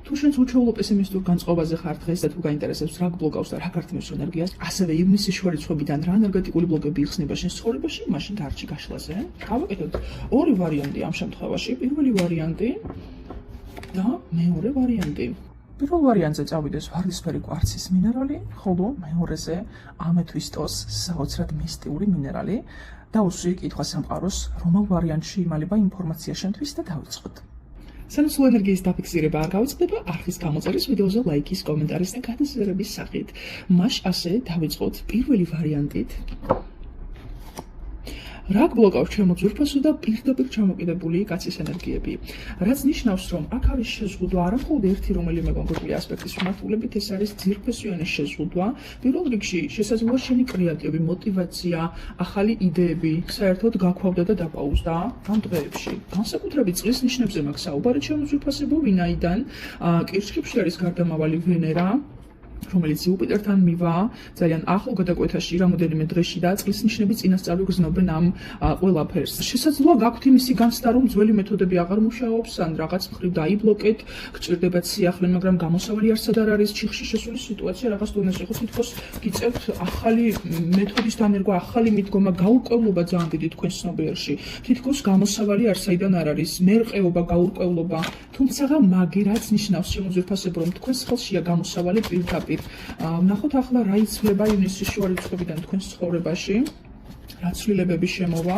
თუ შენც უჩვეულო პესიმისტურ განწყობაზე ხარ დღეს და თუ გაინტერესებს რა გბლოკავს და რა გართმევს ენერგიას, ასევე ივნისის შუარიცხვებიდან რა ენერგეტიკული ბლოკები იხსნება შენს ცხოვრებაში, მაშინ დარჩი გაშლაზე. გავაკეთოთ ორი ვარიანტი ამ შემთხვევაში. პირველი ვარიანტი და მეორე ვარიანტი. პირველ ვარიანტზე წავიდეს ვარდისფერი კვარცის მინერალი, ხოლო მეორეზე ამეთვისტოს საოცრად მისტიური მინერალი. დაუსვი კითხვა სამყაროს, რომელ ვარიანტში იმალება ინფორმაცია შენთვის და დავიწყოთ. სანამ სულ ენერგიის დაფიქსირება არ გავიწყდება, არხის გამოწერის ვიდეოზე ლაიქის, კომენტარის და გადაზიარების სახით. მაშ ასე დავიწყოთ პირველი ვარიანტით. რა გბლოკავს ჩემო ძვირფასო და პირდაპირ ჩამოკიდებული კაცის ენერგიები, რაც ნიშნავს, რომ აქ არის შეზღუდვა არა მხოლოდ ერთი რომელიმე კონკრეტული ასპექტის მიმართულებით, ეს არის ძირფესვიანი შეზღუდვა. პირველ რიგში შესაძლოა შენი კრეატივი, მოტივაცია, ახალი იდეები საერთოდ გაქვავდა და დაპაუზდა ამ დღეებში. განსაკუთრებით წლის ნიშნებზე მაქვს საუბარი ჩემო ძვირფასებო, ვინაიდან კირჩხიბში არის გარდამავალი ვენერა, რომელიც იუპიტერთან მივა ძალიან ახლო გადაკვეთაში რამოდენიმე დღეში და წლის ნიშნები წინასწარ გრძნობენ ამ ყველაფერს. შესაძლოა გაქვთ იმისი განცდა, რომ ძველი მეთოდები აღარ მუშაობს, ან რაღაც მხრივ დაიბლოკეთ, გჭირდებათ სიახლე, მაგრამ გამოსავალი არსად არ არის, ჩიხში შესული სიტუაცია რაღაც დონეზე ხო თითქოს გიწევთ ახალი მეთოდის დანერგვა, ახალი მიდგომა, გაურკვევლობა ძალიან დიდი თქვენს ცნობიერში. თითქოს გამოსავალი არ საიდან არ არის, მერყეობა, გაურკვევლობა, თუმცა მაგი რაც ნიშნავს ჩემო ძვირფასებო, რომ თქვენს ხელშია გამოსავალი პირდაპირ. ვნახოთ ახლა რა იცვლება ივნისის შუარიცხვებიდან თქვენს ცხოვრებაში, რა ცვლილებები შემოვა,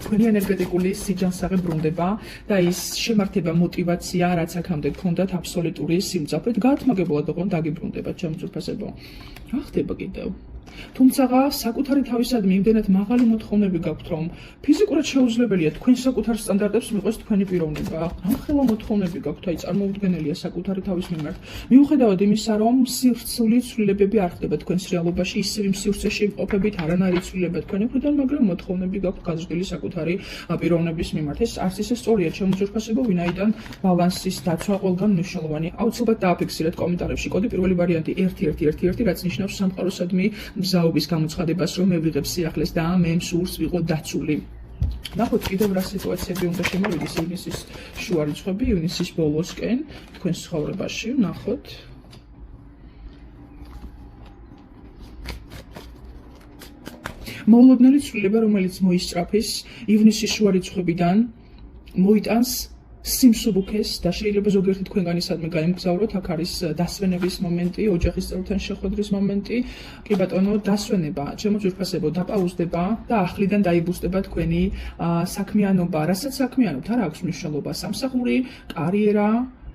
თქვენი ენერგეტიკული სიჯანსაღე ბრუნდება და ის შემართება, მოტივაცია, რაც აქამდე გქონდათ აბსოლუტური სიმძაფრით, გაათმაგებულად ოღონდ დაგიბრუნდებათ ჩემო ძვირფასებო. რა ხდება კიდევ? თუმცა საკუთარი თავისადმი იმდენად მაღალი მოთხოვნები გაქვთ, რომ ფიზიკურად შეუძლებელია თქვენ საკუთარ სტანდარტებს მიყვეს თქვენი პიროვნება. რამხელა მოთხოვნები გაქვთ, აი წარმოუდგენელია საკუთარი თავის მიმართ. მიუხედავად იმისა, რომ სივრცული ცვლილებები არ ხდება თქვენს რეალობაში, ისევ იმ სივრცეში იმყოფებით, არანაირი ცვლილება თქვენი მხრიდან, მაგრამ მოთხოვნები გაქვთ გაზრდილი საკუთარი პიროვნების მიმართ. ეს არც ისე სწორია ჩემო ძვირფასებო, ვინაიდან ბალანსის დაცვა ყველგან მნიშვნელოვანი. აუცილებლად დააფიქსირეთ კომენტარებში კოდი პირველი ვარიანტი 1111, რაც ნიშნავს სამყაროსადმი მგზავრობის გამოცხადებას, რომ მე ვიღებ სიახლეს და მე მსურს ვიყო დაცული. ნახოთ კიდევ რა სიტუაციები უნდა შემოვიდეს ივნისის შუარიცხვები, ივნისის ბოლოსკენ თქვენს ცხოვრებაში, ნახოთ. მოულოდნელი ცვლილება, რომელიც მოისწრაფის ივნისის შუარიცხვებიდან, მოიტანს სიმსუბუქეს და შეიძლება ზოგიერთი თქვენგანისადმი გაემგზავროთ, აქ არის დასვენების მომენტი, ოჯახის წევრთან შეხვედრის მომენტი, კი ბატონო, დასვენება, ჩემო ძვირფასებო, დაპაუზდება და ახლიდან დაიბუსტება თქვენი საქმიანობა, რასაც საქმიანობთ, არ აქვს მნიშვნელობა, სამსახური, კარიერა,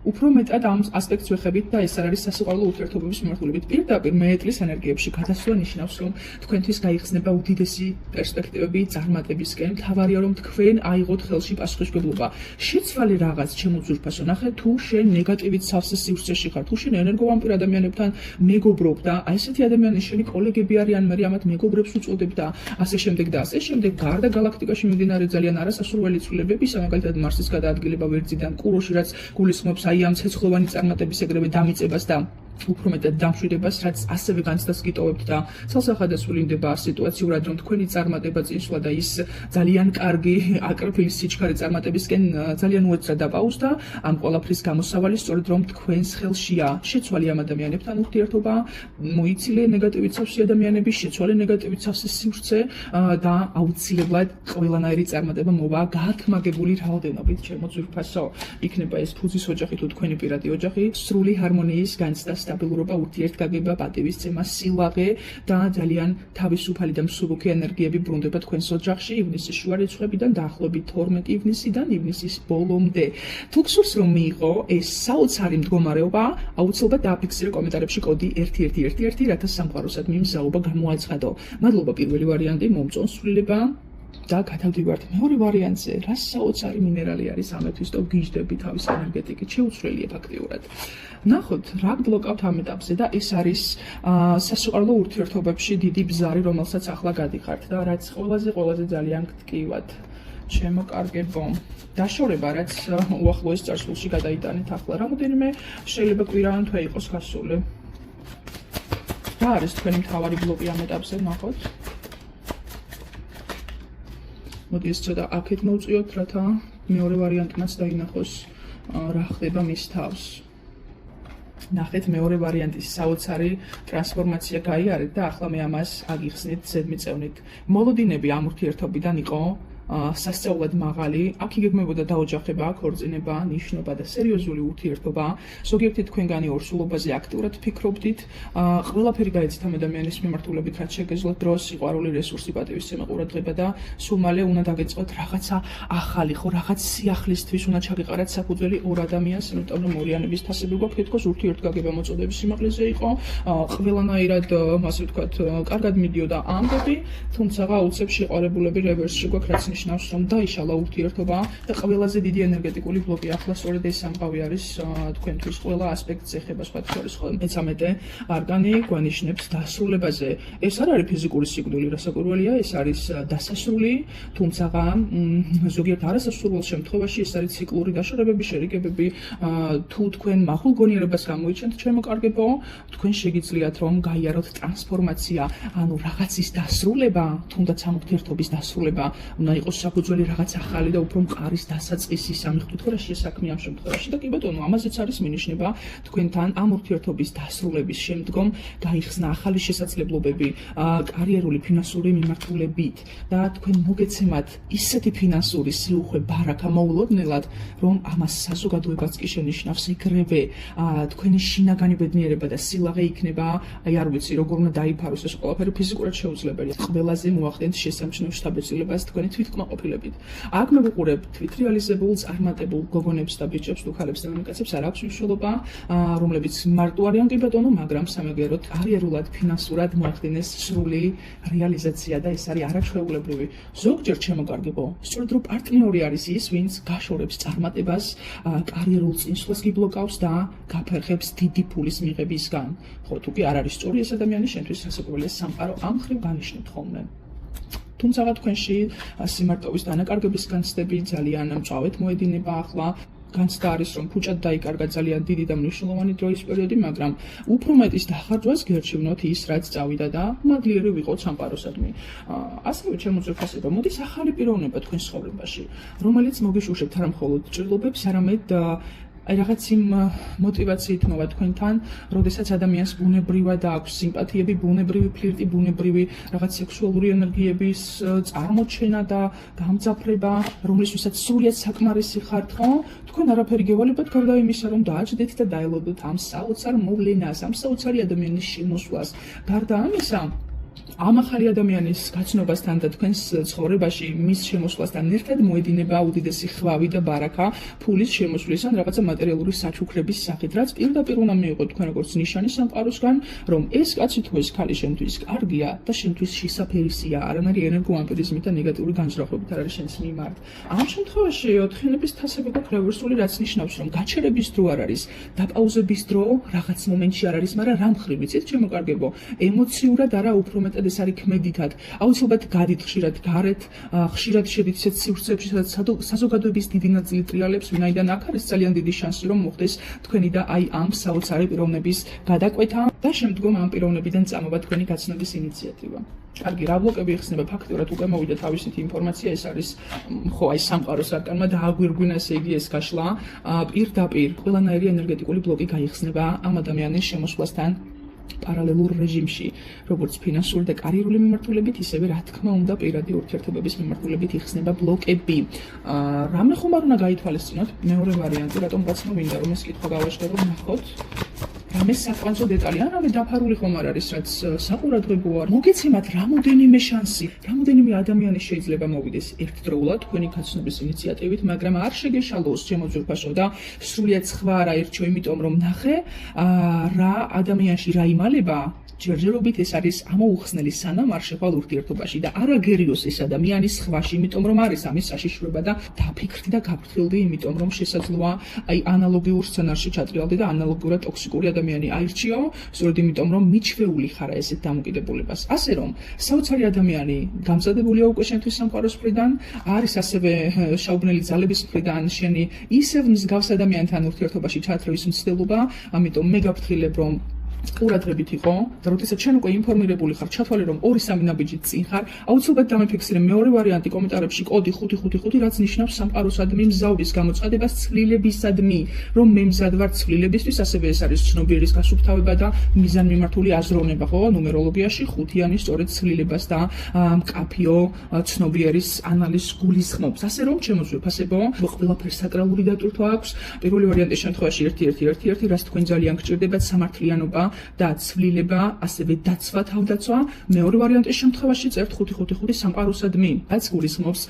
უფრო მეტად ამ ასპექტს ვეხებით და ეს არ არის სასიყვარულო ურთიერთობების მიმართულებით. პირდაპირ მეეტლის ენერგიებში გადასვლა ნიშნავს, რომ თქვენთვის გაიხსნება უდიდესი პერსპექტივები წარმატებისკენ. მთავარია, რომ თქვენ აიღოთ ხელში პასუხისმგებლობა. შეცვალე რაღაც ჩემო ძვირფასო, ნახე თუ შენ ნეგატივით სავსე სივრცეში ხარ, თუ შენ ენერგოვამპირ ადამიანებთან მეგობრობ და აი ესეთი ადამიანები შენი კოლეგები არიან, მე ამათ მეგობრებს უწოდებ და ასე შემდეგ და ასე შემდეგ. გარდა galaktikაში მიმდინარე ძალიან არასასურველი ცვლილებებისა, მაგალითად მარსის გადაადგილება ვერძიდან კუროში, რაც გულისხმობს აი ამ ცეცხლოვანი წარმატების ეგრევე დამიწებას და უფრო მეტად დამშვიდებას, რაც ასევე განცდას გიტოვებთ და ცალსახადასული ნდება სიტუაციურად, რომ თქვენი წარმატება წინსვლა და ის ძალიან კარგი აკრეფილი სიჩქარე წარმატებისკენ ძალიან უეცრად დაპაუზდა. ამ ყველაფრის გამოსავალი სწორედ რომ თქვენს ხელშია შეცვალე ამ ადამიანებთან ურთიერთობა, მოიცილე ნეგატივით სავსე ადამიანები, შეცვალე ნეგატივით სავსე სივრცე და აუცილებლად ყველანაირი წარმატება მოვა გაათმაგებული რაოდენობით ჩემო ძვირფასო. იქნება ეს ფუძის ოჯახი თუ თქვენი პირადი ოჯახი, სრული ჰარმონიის განცდა, სტაბილურობა, ურთიერთგაგება, პატივისცემა, სილაღე და ძალიან თავისუფალი და მსუბუქი ენერგიები ბრუნდება თქვენს ოჯახში ივნისის შუარიცხვებიდან დაახლოებით 12 ივნისიდან ივნისის ბოლომდე. თუ გსურს რომ მიიღო ეს საოცარი მდგომარეობა, აუცილებლად დააფიქსირე კომენტარებში კოდი 1111, რათა სამყაროსადმი მგზავრობა გამოაცხადო. მადლობა პირველი ვარიანტი, მომწონს ცვლილება. და გადავდივართ მეორე ვარიანტზე, რა საოცარი მინერალი არის ამეთვისტო, გიждები თავის ენერგეტიკით, შეუცვლელია ფაქტიურად. ნახოთ, რა გბლოკავთ ამ ეტაპზე და ეს არის სასიყვარულო ურთიერთობებში დიდი ბზარი, რომელსაც ახლა გადიხართ და რაც ყველაზე ძალიან გტკივათ. ჩემო კარგებო, დაშორება, რაც უახლოეს წარსულში გადაიტანეთ ახლა, რამოდენიმე შეიძლება კვირა ან თვე იყოს გასული. რა არის თქვენი მთავარი ბლოკი ამ ეტაპზე, ნახოთ. მოდი ეს ცოტა აქეთ მოვწიოთ, რათა მეორე ვარიანტმაც დაინახოს. რა ხდება მის თავს. ნახეთ მეორე ვარიანტის საოცარი ტრანსფორმაცია გაიარეთ და ახლა მე ამას აგიხსნით ზედმიწევნით. მოლოდინები ამ ურთიერთობიდან იყო სასწაულად მაღალი, აქ იგეგმებოდა დაოჯახება, ქორწინება, ნიშნობა და სერიოზული ურთიერთობა. ზოგიერთი თქვენგანი ორსულობაზე აქტიურად ფიქრობდით, ყველაფერი გაიცით ამ ადამიანის მიმართულებით, რაც შეგეძლოთ დროს, სიყვარული, რესურსი, პატივისცემა, ყურადღება და სულ მალე უნდა დაგეწყოთ რაღაცა ახალი, ხო, რაღაც სიახლისთვის უნდა ჩაგეყარათ საფუძველი ორ ადამიანს, იმიტომ რომ ორიანების თასები გვაქვს, თითქოს ურთიერთგაგება მოწოდების სიმაღლეზე იყო, ყველანაირად, ასე ვთქვათ, კარგად მიდიოდა ამბები, თუმცა აუცილებლად შეყარებულები რევერსში გვაქვს, რაც ნიშნავს, რომ დაიშალა ურთიერთობა და ყველაზე დიდი ენერგეტიკული ბლოკი ახლა სწორედ ეს სამყავი არის თქვენთვის ყველა ასპექტს ეხება სხვათა შორის ხოლმე მეცამეტე არგანი გვანიშნებს დასრულებაზე. ეს არ არის ფიზიკური სიკვდილი, რასაკვირველია, ეს არის დასასრული, თუმცა ზოგიერთ არასასურველ შემთხვევაში ეს არის ციკლური დაშორებები, შერიგებები, თუ თქვენ მახულ გონიერებას გამოიჩენთ, ჩემო კარგებო, თქვენ შეგიძლიათ რომ გაიაროთ ტრანსფორმაცია, ანუ რაღაცის დასრულება, თუნდაც ამ ურთიერთობის დასრულება, უნდა იყოს საფუძველი რაღაც ახალი და უფრო მყარის დასაწყისი სამიხდით ხო რა შესაქმე ამ შემთხვევაში და კი ბატონო ამაზეც არის მინიშნება თქვენთან ამ ურთიერთობის დასრულების შემდგომ გაიხსნა ახალი შესაძლებლობები კარიერული ფინანსური მიმართულებით და თქვენ მოგეცემათ ისეთი ფინანსური სიუხვე ბარაკა მოულოდნელად რომ ამას საზოგადოებაც კი შენიშნავს ეგრევე თქვენი შინაგანი ბედნიერება და სილაღე იქნება აი არ ვიცი როგორ უნდა დაიფაროს ეს ყველაფერი ფიზიკურად შეუძლებელია ყველაზე მოახდენთ შესამჩნევ შთაბეჭდილებას თქვენი თვითკმაყოფილებით. აქ მე ვუყურებ თვითრეალიზებულ, წარმატებულ გოგონებს და ბიჭებს, თუქალებს და მამაკაცებს არ აქვს მნიშვნელობა, რომლებიც მარტო არიან კი ბატონო, მაგრამ სამაგეროდ კარიერულად, ფინანსურად მოახდინეს სრული რეალიზაცია და ეს არის არაჩვეულებრივი. ზოგჯერ ჩემო კარგებო, სწორედ რომ პარტნიორი არის ის, ვინც გაშორებს წარმატებას, კარიერულ წინსვლას გიბლოკავს და გაფერხებს დიდი ფულის მიღებისგან. ხო, თუ კი არ არის სწორი ეს ადამიანი, შენთვის სასიკვდილო სამყარო ამ ხრივ განიშნებთ ხოლმე. თუმცა თქვენში სიმარტოვის დანაკარგების განცდები ძალიან მწვავედ მოედინება ახლა. განცდა არის რომ ფუჭად დაიკარგა ძალიან დიდი და მნიშვნელოვანი დროის პერიოდი, მაგრამ უფრო მეტის დახარჯვას გერჩივნოთ ის, რაც წავიდა და მადლიერი ვიყოთ სამყაროსადმი. ასევე შემოწეფასება, მოდის ახალი პიროვნება თქვენ ცხოვრებაში, რომელიც მოგიშუშებთ არა მხოლოდ ჭრილობებს, არამედ აი რაღაც იმ мотивაციით მოვა თქვენთან, როდესაც ადამიანს ბუნებრივად აქვს სიმპათიები, ბუნებრივი ფლირტი, ბუნებრივი რაღაც სექსუალური ენერგიების წარმოჩენა და გამძაფრება, რომლისთვისაც სრულიად საკმარისი ხართ, ხო? თქვენ არაფერი გევალებათ გარდა იმისა, რომ დააჭდეთ და დაელოდოთ ამ საოცარ მოვლენას, ამ საოცარი ადამიანის შემოსვლას. გარდა ამისა, ამ ახალი ადამიანის გაცნობასთან და თქვენს ცხოვრებაში მის შემოსვლასთან ერთად მოედინება უდიდესი ხვავი და ბარაკა ფულის შემოსვლის ან რაღაცა მატერიალური საჩუქრების სახით, რაც პირდაპირ უნდა მიიღოთ თქვენ როგორც ნიშანი სამყაროსგან, რომ ეს კაცი თუ ეს ქალი შენთვის კარგია და შენთვის შესაფერისია, არანაირი ენერგოვამპირიზმით და ნეგატიური განზრახვებით არ არის შენს მიმართ. ამ შემთხვევაში ოთხიანების თასები გვაქვს რევერსული, რაც ნიშნავს, რომ გაჩერების დრო არ არის, დაპაუზების დრო რაღაც მომენტში არ არის, მაგრამ რა მხრივ იცით, ჩემო კარგებო, ემოციურად არა უფრო მეტად ეს არის ქმედითად. აუცილებლად გადით ხშირად გარეთ, ხშირად შედით ისეთ სივრცეებში, სადაც საზოგადოების დიდი ნაწილი ტრიალებს, ვინაიდან აქ არის ძალიან დიდი შანსი, რომ მოხდეს თქვენი და აი ამ საოცარი პიროვნების გადაკვეთა და შემდგომ ამ პიროვნებიდან წამოვა თქვენი გაცნობის ინიციატივა. კარგი, რა ბლოკები იხსნება ფაქტურად უკვე მოვიდა თავისით ინფორმაცია, ეს არის ხო აი სამყაროს არკანმა დააგვირგვინა, ესე იგი ეს გაშლა, პირდაპირ ყველანაირი ენერგეტიკული ბლოკი გაიხსნება ამ ადამიანის შემოსვლასთან პარალელურ რეჟიმში, როგორც ფინანსური და კარიერული მიმართულებით, ისევე რა თქმა უნდა პირადი ურთიერთობების მიმართულებით იხსნება ბლოკები. რამე ხომ არ უნდა გაითვალისწინოთ? მეორე ვარიანტი, რატომ გაცნობინდა რომ ეს კითხვა გავაშკარო, ნახოთ. რამე საკვანძო დეტალი, არამე დაფარული ხომ არ არის, რაც საყურადღებოა. მოგეცემათ რამოდენიმე შანსი, რამოდენიმე ადამიანი შეიძლება მოვიდეს ერთდროულად თქვენი გაცნობის ინიციატივით, მაგრამ არ შეგეშალოს ჩემო ძვირფასო და სრულიად სხვა რა ერჩო, იმიტომ რომ ნახე, რა ადამიანში რა იმალება, ჯერჯერობით ეს არის ამოუხსნელი სანამ არ შევალ ურთიერთობაში და არ აგერიოს ეს ადამიანი სხვაში, იმიტომ რომ არის ამის საშიშროება და დაფიქრდი და გაფრთხილდი, იმიტომ რომ შესაძლოა აი ანალოგიურ სცენარში ჩატრიალდი და ანალოგიურად ტოქსიკური ადამიანი აირჩიო, სწორედ იმიტომ რომ მიჩვეული ხარა ესეთ დამოკიდებულებას. ასე რომ, საოცარი ადამიანი გამზადებულია უკვე შენთვის სამყაროს მხრიდან, არის ასევე შაუბნელი ძალების მხრიდან შენი ისევ მსგავს ადამიანთან ურთიერთობაში ჩათრევის მცდელობა, ამიტომ მე გაფრთხილებ, რომ ყურადღებით იყო და როდესაც შენ უკვე ინფორმირებული ხარ, ჩათვალე რომ 2-3 ნაბიჯი წინ ხარ, აუცილებლად დამიფიქსირე მეორე ვარიანტი კომენტარებში კოდი 555, რაც ნიშნავს სამყაროსადმი მზაობის გამოწყადებას ცვლილებისადმი, რომ მე მზად ვარ ცვლილებისთვის, ასევე ეს არის ცნობიერის გასუფთავება და მიზანმიმართული აზროვნება, ხო, ნუმეროლოგიაში ხუთიანი სწორედ ცვლილებას და მკაფიო ცნობიერის ანალიზს გულისხმობს. ასე რომ ჩემო ძვირფასებო, ყველაფერს საკრალური დატვირთვა აქვს. პირველი ვარიანტის შემთხვევაში 1-1-1-1, რაც თქვენ ძალიან გჭირდებათ სამართლიანობა და ცვლილება, ასევე დაცვა, თავდაცვა. მეორე ვარიანტის შემთხვევაში წერთ 555 სამყაროსადმი, რაც გულისხმობს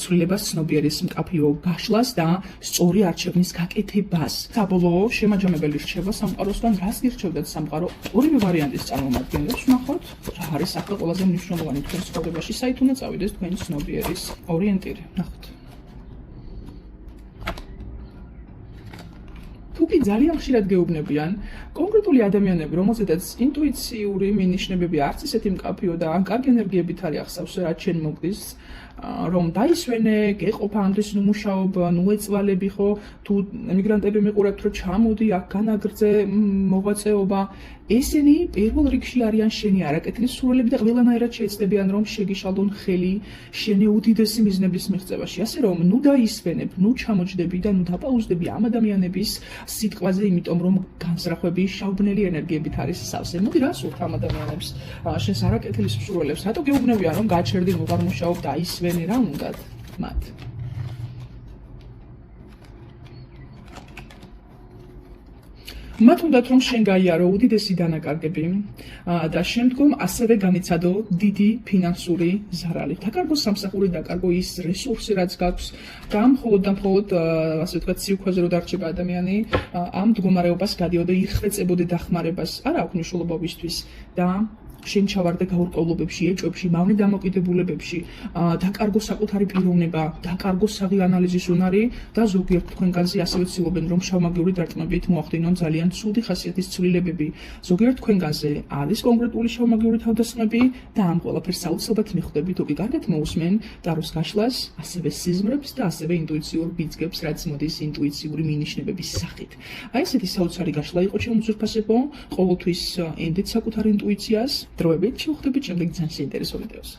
ცვლილებას, ცნობიერის მკაფიო გაშლას და სწორი არჩევნის გაკეთებას. საბოლოო შემაჯამებელი რჩება სამყაროსთან, რას ირჩევდათ სამყარო? ორივე ვარიანტის წარმომადგენლებს ვნახოთ, რა არის ახლა ყველაზე მნიშვნელოვანი თქვენ ცხოვრებაში, საით უნდა წავიდეს თქვენი ცნობიერის ორიენტირი. ნახოთ. თუკი ძალიან ხშირად გეუბნებიან კონკრეტული ადამიანები, რომელზედაც ინტუიციური მინიშნებები არც ისეთი მკაფიო და კარგი ენერგიებით არის ახსავს, რაც შენ მოგდის, რომ დაისვენე, გეყოფა ამ დღის მუშაობა, ეწვალები ხო, თუ ემიგრანტები მიყურებთ, რომ ჩამოდი, აქ განაგრძე მოღვაწეობა, ესენი პირველ რიგში არიან შენი არაკეთილი სურვილები და ყველანაირად შეეცდებიან, რომ შეგიშალდონ ხელი შენი უდიდესი მიზნების მიღწევაში. ასე რომ, ნუ დაისვენებ, ნუ ჩამოჯდები და ნუ დაპაუზდები ამ ადამიანების სიტყვაზე, იმიტომ რომ განზრახვები შავბნელი ენერგიებით არის სავსე. მოდი რა სურთ ამ ადამიანებს, შენს არაკეთილი სურვილებს, რატო გეუბნებიან, რომ გაჩერდი, მოღარ მუშაობ, დაისვენე, რა უნდათ მათ? მათ უნდათ რომ შენ გაიარო უდიდესი დანაკარგები და შემდგომ ასევე განიცადო დიდი ფინანსური ზარალი. დაკარგო სამსახური, დაკარგო ის რესურსი, რაც გაქვს და მხოლოდ და მხოლოდ ასე ვთქვათ, სიუხვეზე რო დარჩება ადამიანი, ამ მდგომარეობას გადიოდა იხვეწებოდე დახმარებას. არ აქვს მნიშვნელობა ვისთვის და შენ ჩავარდე გაურკვევლობებში, ეჭვებში, მავნე დამოკიდებულებებში, დაკარგო საკუთარი პიროვნება, დაკარგო საღი ანალიზის უნარი და ზოგიერთ თქვენგანზე ასევე ცდილობენ, რომ შავმაგიური დარტყმებით მოახდინონ ძალიან ცუდი ხასიათის ცვლილებები. ზოგიერთ თქვენგანზე არის კონკრეტული შავმაგიური თავდასხმები და ამ ყველაფერს აუცილებლად მიხვდები, თუ კი კარგად მოусმენ ტაროს გაშლას, ასევე სიზმრებს და ასევე ინტუიციურ ბიძგებს, რაც მოდის ინტუიციური მინიშნებების სახით. აი ესეთი საოცარი გაშლა იყო ჩემო ძვირფასებო, ყოველთვის ენდეთ საკუთარ ინტუიციას. დროებით შევხვდებით შემდეგ ძალიან საინტერესო ვიდეოს.